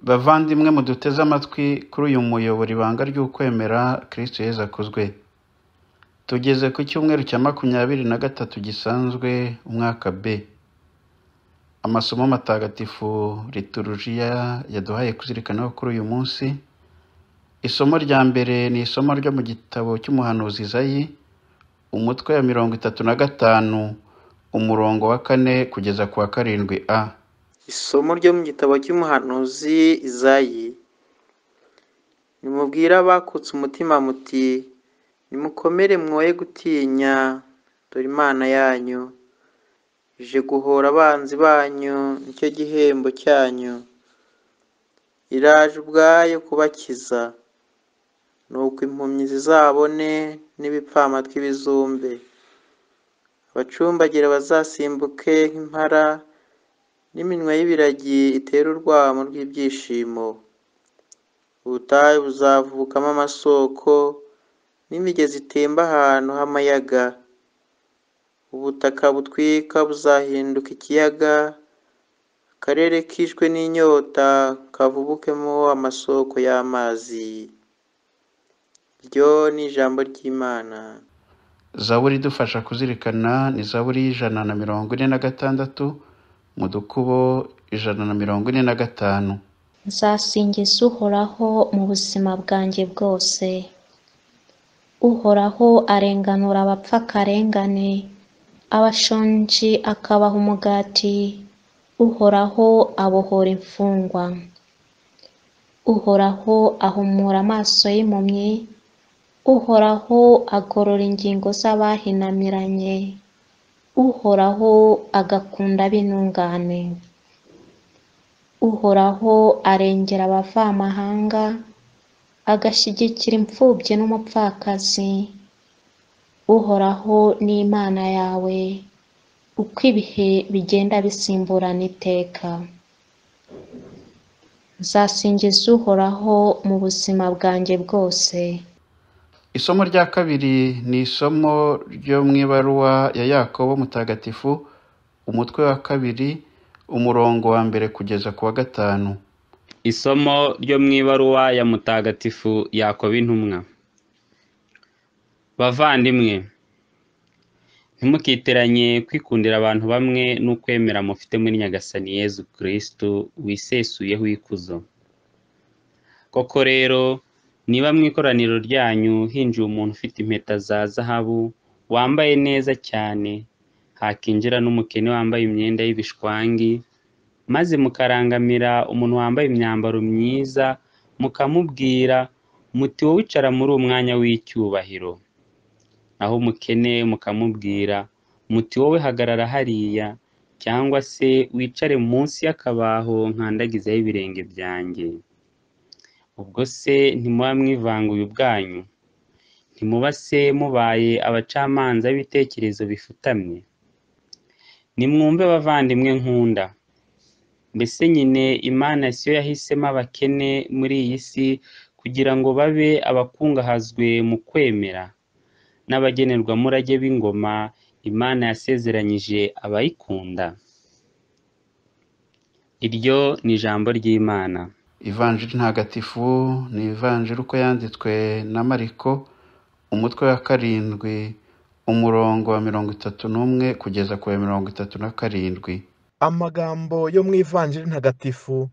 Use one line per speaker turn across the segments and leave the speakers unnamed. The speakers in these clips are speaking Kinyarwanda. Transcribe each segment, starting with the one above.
Bavandimwe muduteze amatwi kuri uyu muyoboro ibanga ry'ukwemera Kristo Yezu akuzwe. Tugeze ku cyumweru cya 23 gisanzwe umwaka B. Amasomo matagatifu liturujia yaduhaye kuzirikanaho kuri uyu munsi. Isomo rya mbere ni isomo ryo mu gitabo cy'umuhanuzi Izayi, umutwe wa 35, umurongo wa 4 kugeza ku wa 7a.
Isomo ryo mu gitabo cy'umuhanuzi Izayi. Nimubwire abakutse umutima muti, nimukomere mwoye gutinya, dore Imana yanyu ije guhora abanzi banyu, nicyo gihembo cyanyu. Iraje ubwayo kubakiza, nuko impumyi zizabone n'ibipfamatwi bizumve. Abacumbagira bazasimbuke nk'impara, n'iminwa y'ibiragi itera urwamo rw'ibyishimo. Ubutayu buzavukamo amasoko, n'imigezi itemba ahantu h'amayaga. Ubutaka butwika buzahinduka ikiyaga, akarere kishwe n'inyota kavubukemo amasoko y'amazi. Iryo ni ijambo ry'Imana.
Zaburi idufasha kuzirikana ni Zaburi y'146, mu dukubo 145.
Nzasingiza Uhoraho mu buzima bwanjye bwose. Uhoraho arenganura abapfa akarengane, abashonji akabaha umugati. Uhoraho abohora imfungwa. Uhoraho ahumura amaso y'impumyi. Uhoraho agorora ingingo z'abahinamiranye. Uhoraho agakunda ab'intungane. Uhoraho arengera abavamahanga, agashyigikira imfubyi n'umupfakazi. Uhoraho ni Imana yawe, uko ibihe bigenda bisimburana iteka. Nzasingiza Uhoraho mu buzima bwanjye bwose.
Isomo rya kabiri ni isomo ryo mu ibaruwa ya Yakobo mutagatifu, umutwe wa 2, umurongo wa 1 kugeza ku wa 5.
Isomo ryo mu ibaruwa ya mutagatifu Yakobo intumwa. Bavandimwe, ntimukiteranye kwikundira abantu bamwe n'ukwemera mufite muri Nyagasani Yezu Kristo wisesuyeho ikuzo. Koko rero, niba mu ikoraniro ryanyu hinjiye umuntu ufite impeta za zahabu, wambaye neza cyane, hakinjira n'umukene wambaye imyenda y'ibishwangi, maze mukarangamira umuntu wambaye imyambaro myiza, mukamubwira muti wowe icara muri umwanya w'icyubahiro. Naho umukene mukamubwira muti wowe hagarara hariya, cyangwa se wicare munsi y'akabaho nkandagizaho ibirenge byanjye. Ubwo se ntimuba mwivanguye ubwanyu? Ntimuba se mubaye abacamanza b'ibitekerezo bifutamye? Nimwumve bavandimwe nkunda. Mbese nyine Imana siyo yahisemo abakene muri iyi si kugira ngo babe abakungahazwe mu kwemera, n'abagenerwa murage b'ingoma Imana yasezeranyije abayikunda? Iryo ni ijambo ry'Imana.
Ivanjiri ntagatifu ni ivanjiri uko yanditswe na Mariko, umutwe wa 7, umurongo wa 31 kugeza ku wa 37.
Amagambo yo mu ivanjiri ntagatifu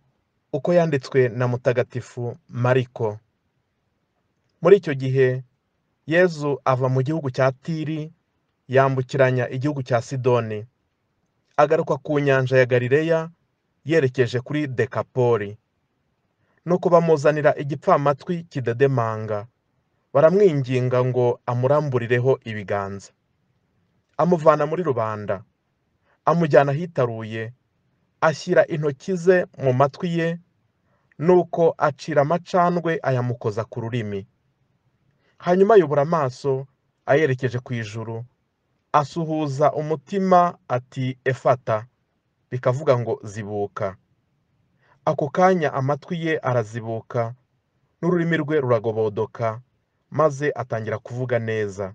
uko yanditswe na mutagatifu Mariko. Muri icyo gihe Yezu ava mu gihugu cya Tiri, yambukiranya igihugu cya Sidoni, agaruka ku nyanja ya Galileya yerekeje kuri Dekapoli. Nuko bamuzanira igipfamatwi kidedemanga, baramwinginga ngo amuramburireho ibiganza. Amuvana muri rubanda, amujyana ahitaruye, ashyira intoki ze mu matwi ye, nuko acira amacandwe ayamukoza ku rurimi. Hanyuma ayubura amaso ayerekeje ku ijuru, asuhuza umutima ati efata, bikavuga ngo zibuka. Ako kanya amatwi ye arazibuka, n'ururimi rwe ruragobodoka, maze atangira kuvuga neza.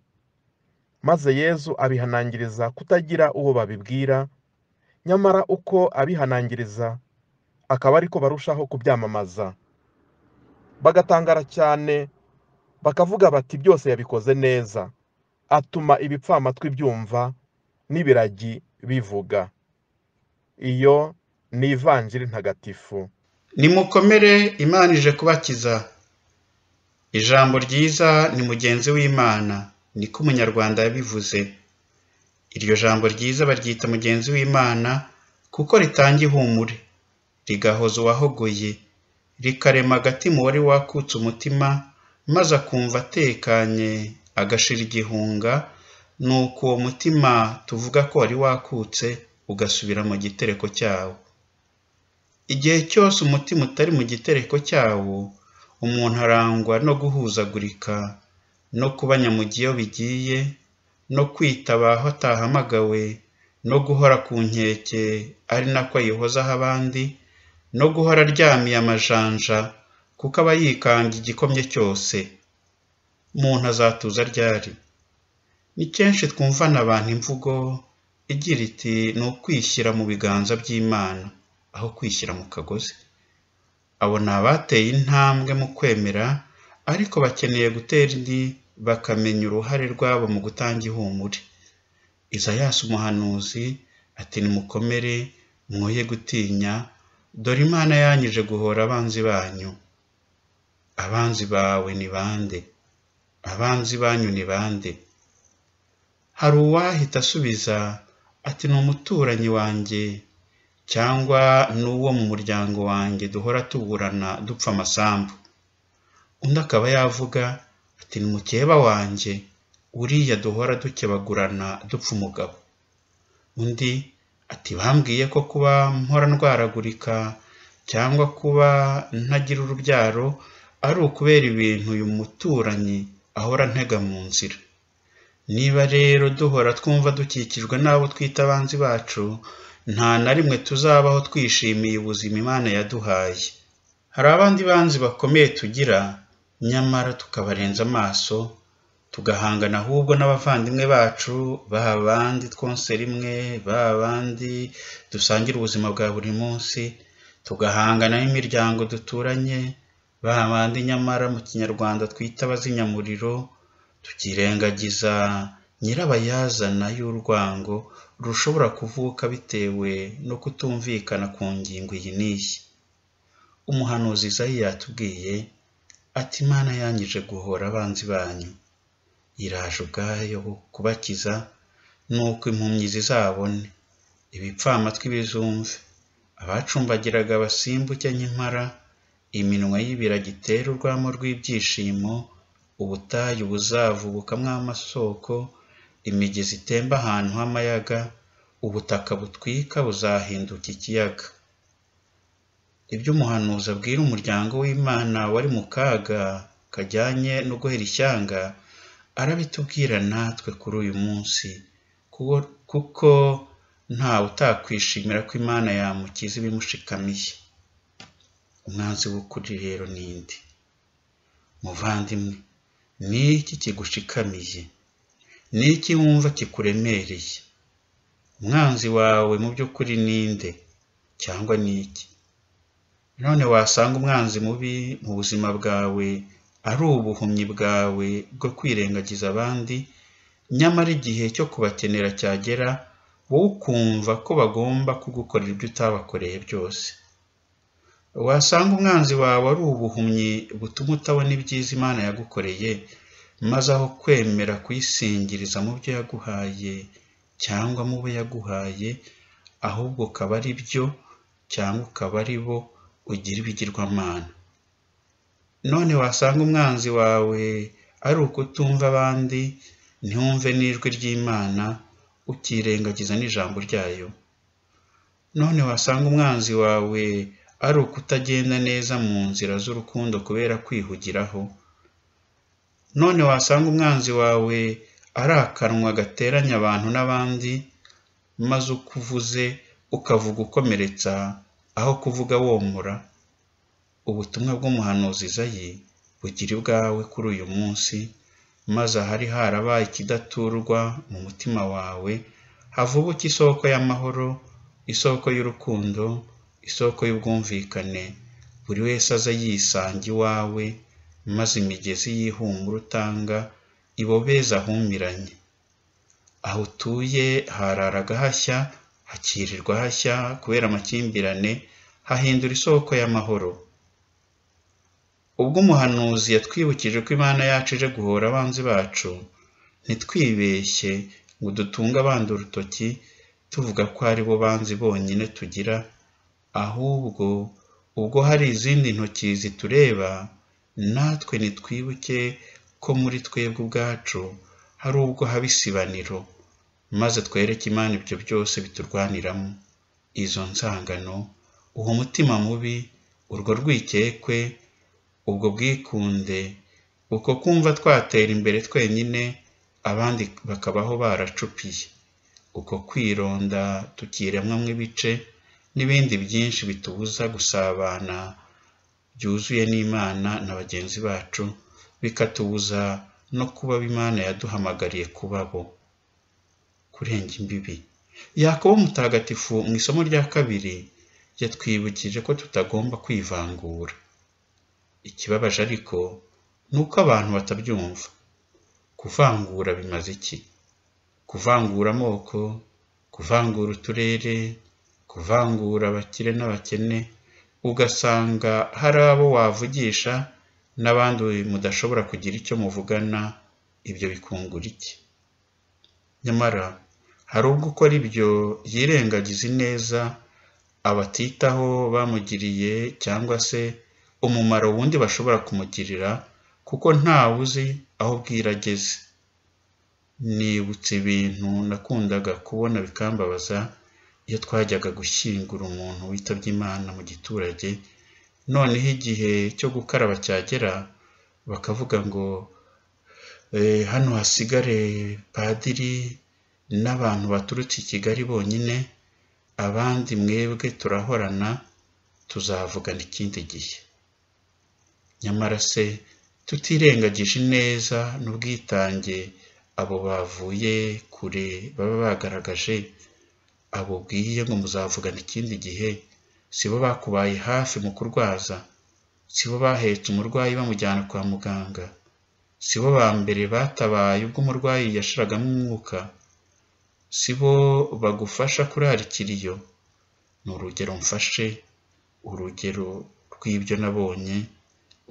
Maze Yezu abihanangiriza kutagira uwo babibwira, nyamara uko abihanangiriza akaba ariko barushaho kubyamamaza, bagatangara cyane bakavuga bati byose yabikoze neza, atuma ibipfamatwi byumva n'ibiragi bivuga. Iyo ni ivanjiri ntagatifu.
Nimukomere, Imana ije kubakiza. Ijambo ryiza ni mugenzi w'Imana, niko Umunyarwanda yabivuze. Iryo jambo ryiza baryita mugenzi w'Imana kuko ritanga ihumure, rigahoza uwahogoye, rikarema agatima uwari wakutse umutima, maze akumva atekanye, agashira igihunga, nuko uwo mutima tuvuga ko wari wakutse ugasubira mu gitereko cyawo. Igihe cyose umutima utari mu gitereko cyawo, umuntu arangwa no guhuzagurika, no kuba nyamugi iyo bigiye, no kwitaba aho atahamagawe, no guhora ku nkeke ari nako ayihozaho abandi, no guhora aryamiye amajanja kuko aba yikanga igikomye cyose. Umuntu azatuza ryari? Ni kenshi twumvana abantu imvugo igira iti ni ukwishyira mu biganza by'Imana aho kwishyira mu kagozi. Abo ni abateye intambwe mu kwemera, ariko bakeneye gutera indi bakamenya uruhare rwabo mu gutanga ihumure. Isayasi umuhanuzi ati nimukomere, mwoye gutinya, dore Imana yanyije guhora abanzi banyu. Abanzi bawe ni bande? Abanzi banyu ni bande? Hari uwahita asubiza ati ni umuturanyi wanjye, cyangwa n'uwo mu muryango wanjye duhora tuburana dupfa amasambu. Undi akaba yavuga ati ni mukeba wanjye, uriya duhora dukebagurana dupfa umugabo. Undi ati bambwiye ko kuba mpora ndwaragurika cyangwa kuba ntagira urubyaro ari ukubera ibintu uyu muturanyi ahora ntega mu nzira. Niba rero duhora twumva dukikijwe n'abo twita abanzi bacu, nta na rimwe tuzabaho twishimiye ubuzima Imana yaduhaye. Hari abandi banzi bakomeye tugira, nyamara tukabarenza amaso, tugahangana ahubwo n'abavandimwe bacu, babandi twonse rimwe, babandi dusangira ubuzima bwa buri munsi, tugahangana n'imiryango duturanye, babandi nyamara mu Kinyarwanda twita abazinyamuriro, tukirengagiza nyirabayazana y'urwango rushobora kuvuka bitewe no kutumvikana ku ngingo iyi n'iyi. Umuhanuzi Izayi yatubwiye ati Imana yanyije guhora abanzi banyu, iraje ubwayo kubakiza, nuko impumyi zizabone, ibipfamatwi bizumve, abacumbagiraga basimbuke nk'impara, iminwa y'ibiragi itera urwamo rw'ibyishimo, ubutayu buzavubukamwo amasoko, imigezi itemba ahantu h'amayaga, ubutaka butwika buzahinduka ikiyaga. Ibyo umuhanuzi abwira umuryango w'Imana wari mu kaga kajyanye no guhera ishyanga, arabitubwira natwe kuri uyu munsi, kuko ntawe utakwishimira ko Imana yamukiza ibimushikamiye. Umwanzi w'ukuri rero ninde? Muvandimwe, ni iki kigushikamiye? Ni iki wumva kikuremereye? Umwanzi wawe mu by'ukuri ninde cyangwa ni iki? None wasanga umwanzi mubi mu buzima bwawe ari ubuhumyi bwawe bwo kwirengagiza abandi, nyamara igihe cyo kubakenera cyagera, wowe ukumva ko bagomba kugukorera ibyo utabakoreye byose. Wasanga umwanzi wawe ari ubuhumyi butuma utabona ibyiza Imana yagukoreye, maze aho kwemera kuyisingiriza mu byo yaguhaye cyangwa mu bo yaguhaye, ahubwo ukaba ari byo cyangwa ukaba ari bo ugira ibigirwamana. None wasanga umwanzi wawe ari ukutumva abandi, ntiwumve n'ijwi ry'Imana, ukirengagiza n'ijambo ryayo. None wasanga umwanzi wawe ari ukutagenda neza mu nzira z'urukundo kubera kwihugiraho. None wasanga umwanzi wawe ari akanwa gateranya abantu n'abandi, maze uko uvuze ukavuga ukomeretsa aho kuvuga womora. Ubutumwa bw'umuhanuzi Izayi bugira ibwawe kuri uyu munsi, maze ahari harabaye ikidaturwa mu mutima wawe, havubuka isoko y'amahoro, isoko y'urukundo, isoko y'ubwumvikane, buri wese aza yisanga iwawe, maze imigezi y'ihumure utanga ibobeza ahumiranye. Aho utuye hararaga hashya, hakirirwa hashya kubera amakimbirane, hahindura isoko y'amahoro. Ubwo umuhanuzi yatwibukije ko Imana yacu ije guhora abanzi bacu, ntitwibeshye ngo dutunge abandi urutoki tuvuga ko ari bo banzi bonyine tugira, ahubwo ubwo hari izindi ntoki zitureba, natwe nitwibuke ko muri twebwe ubwacu hari ubwo haba isibaniro, maze twereke Imana ibyo byose biturwaniramo, izo nzangano, uwo mutima mubi, urwo rwikekwe, ubwo bwikunde, uko kumva twatera imbere twenyine abandi bakabaho baracupiye, uko kwironda tukiremwamo ibice n'ibindi byinshi bitubuza gusabana byuzuye n'Imana na bagenzi bacu, bikatubuza no kuba Imana yaduhamagariye kuba bo. Kurenga imbibi. Yakobo mutagatifu mu isomo rya 2 yatwibukije ko tutagomba kwivangura. Ikibabaje ariko ni uko abantu batabyumva. Kuvangura bimaze iki? Kuvangura amoko, kuvangura uturere, kuvangura abakire n'abakene, ugasanga hari abo wavugisha n'abandi mudashobora kugira icyo muvugana, ibyo bikungura iki? Nyamara hari ubwo ukora ibyo yirengagiza ineza abatitaho bamugiriye cyangwa se umumaro wundi bashobora kumugirira, kuko ntawe uzi aho bwirageze. Nibutse ibintu nakundaga kubona bikambabaza iyo twajyaga gushyingura umuntu witabye Imana mu giturage, noneho igihe cyo gukaraba cyagera bakavuga ngo hano hasigare padiri n'abantu baturutse i Kigali bonyine, abandi mwebwe turahorana, tuzavugana ikindi gihe. Nyamara se tutirengagije neza n'ubwitange abo bavuye kure baba bagaragaje, abo bwiye ngo muzavugana ikindi gihe, sibo bakubaye hafi mu kurwaza, sibo bahetse umurwayi bamujyana kwa muganga, sibo ba mbere batabaye ubwo umurwayi yashiragamo umwuka, sibo bagufasha kurarikira iyo. Ni urugero mfashe, urugero rw'ibyo nabonye,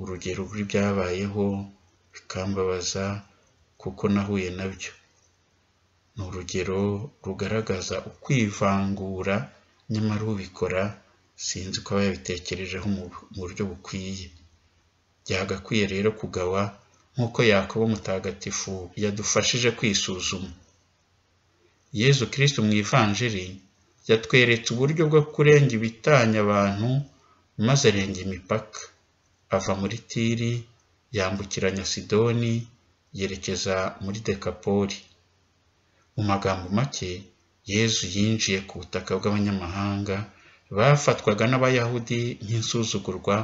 urugero rw'ibyabayeho bikambabaza kuko nahuye nabyo. Ni urugero rugaragaza ukwivangura, nyamara ubikora sinzi ko aba yabitekerejeho mu buryo bukwiye. Byagakwiye rero kugawa nk'uko Yakobo mutagatifu yadufashije kwisuzuma. Yezu Kristo mu Ivanjiri yatweretse uburyo bwo kurenga ibitanya abantu, maze arenga imipaka, ava muri Tiri yambukiranya Sidoni yerekeza muri Dekapoli. Mu magambo make, Yezu yinjiye ku butaka bw'abanyamahanga bafatwaga n'Abayahudi nk'insuzugurwa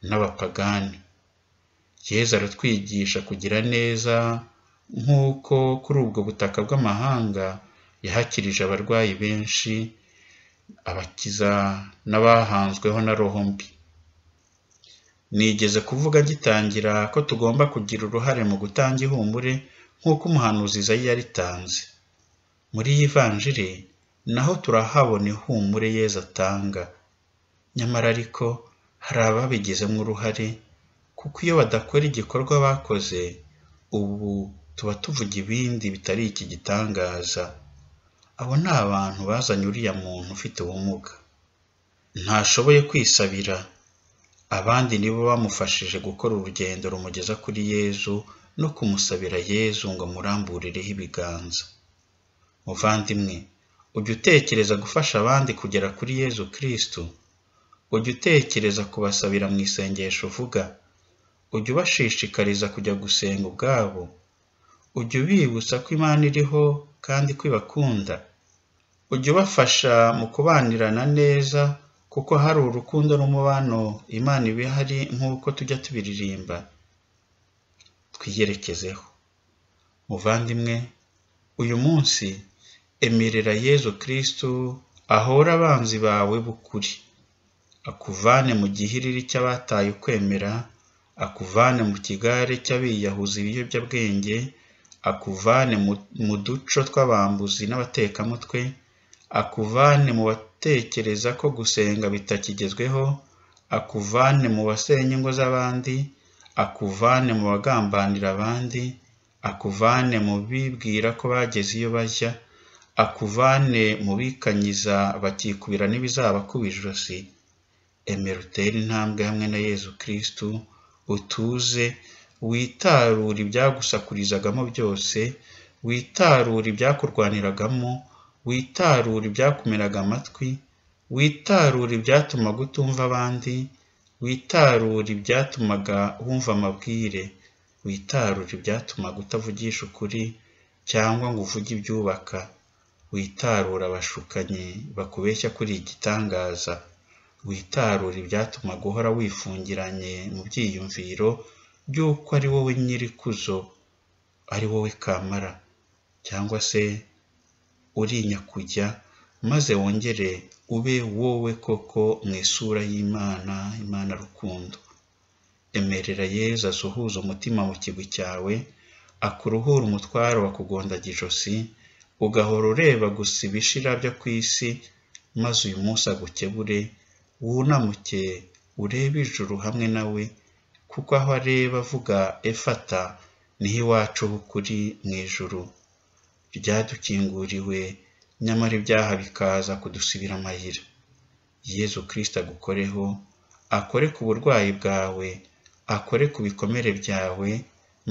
n'abapagani. Yezu aratwigisha kugira neza nk'uko kuri ubwo butaka bw'amahanga yahakirije abarwayi benshi, abakiza n'abahanzweho na roho mbi. Nigeze kuvuga gitangira ko tugomba kugira uruhare mu gutanga ihumure nk'uko umuhanuzi Izayi yaritanze. Muri iyi Ivanjiri naho turahabona ihumure Yezu atanga. Nyamara ariko hari ababigizemo uruhare, kuko iyo badakora igikorwa bakoze, ubu tuba tuvuga ibindi bitari iki gitangaza. Abo ni abantu bazanye uriya muntu ufite ubumuga. Ntashoboye kwisabira, abandi nibo bamufashije gukora urugendo rumugeza kuri Yezu no kumusabira Yezu ngo amuramburireho ibiganza. Muvandimwe, ujya utekereza gufasha abandi kugera kuri Yezu Kristo? Ujya utekereza kubasabira mu isengesho uvuga? Ujya ubashishikariza kujya gusenga ubwabo? Ujya ubibutsa ko Imana iriho kandi ko ibakunda? Ujya ubafasha mu kubanirana neza, kuko hari urukundo n'umubano Imana iba ihari nk'uko tujya tubiririmba? Twiyerekezeho. Muvandimwe, uyu munsi emerera Yezu Kristo ahora abanzi bawe b'ukuri. akuvane mu gihiriri cy'abataye ukwemera, akuvane mu kigare cy'abiyahuzi ibiyobyabwenge, akuvane mu duco tw'abambuzi n'abatekamutwe, akuvane mu batekereza ko gusenga bitakigezweho, akuvane mu basenya ingo z'abandi, akuvane mu bagambanira abandi, akuvane mu bibwira ko bageze iyo bajya, akuvane mu bikanyiza bakikubira n'ibizabakubira ijosi. Emera utere intambwe hamwe na Yezu Kristu, utuze, witarure ibyagusakurizagamo byose, witarure ibyakurwaniragamo, witarure ibyakumiraga amatwi, witarure ibyatumaga utumva abandi, witarure ibyatumaga wumva amabwire, witarure ibyatumaga utavugisha ukuri cyangwa ngo uvuge ibyubaka, witarure abashukanyi bakubeshya kuri igitangaza, witarure ibyatumaga uhora wifungiranye mu byiyumviro by'uko ari wowe nyirikuzo, ari wowe kamara, cyangwa se uri nyakujya, maze wongere ube wowe koko mu isura y'Imana, Imana rukundo. Emerera Yezu asuhuza umutima mu kigwi cyawe, akuruhura umutwaro wakugondaga ijosi, ugahora ureba gusa ibishira byo ku isi, maze uyu munsi agukebure, wunamuke urebe ijuru hamwe nawe, kuko aho areba avuga efata niho iwacu h'ukuri mu ijuru. Ryadukinguriwe, nyamara ibyaha bikaza kudusibira amayira. Yezu Kristo agukoreho, akore ku burwayi bwawe, akore ku bikomere byawe,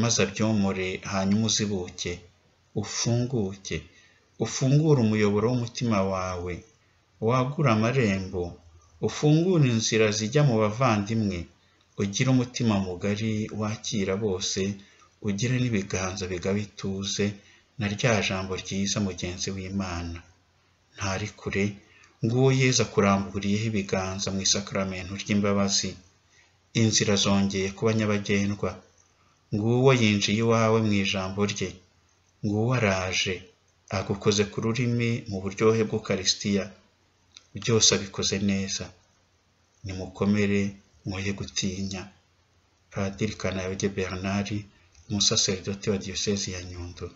maze abyomore, hanyuma uzibuke, ufunguke, ufungure umuyoboro w'umutima wawe, wagure amarembo, ufungure inzira zijya mu bavandimwe, ugire umutima mugari wakira bose, ugire n'ibiganza bigaba ituze na rya jambo ryiza mugenzi w'Imana. Ntari kure, nguwo Yezu akuramburiyeho ibiganza mu isakaramentu ry'imbabazi, inzira zongeye kuba nyabagendwa, nguwo yinjiye iwawe mu ijambo rye, nguwo araje agukoze ku rurimi mu buryohe bw'Ukaristiya, byose abikoze neza. Nimukomere, mwoye gutinya. Padiri Kanayoge Bernard, umusaseridoti wa diyosezi ya Nyundo.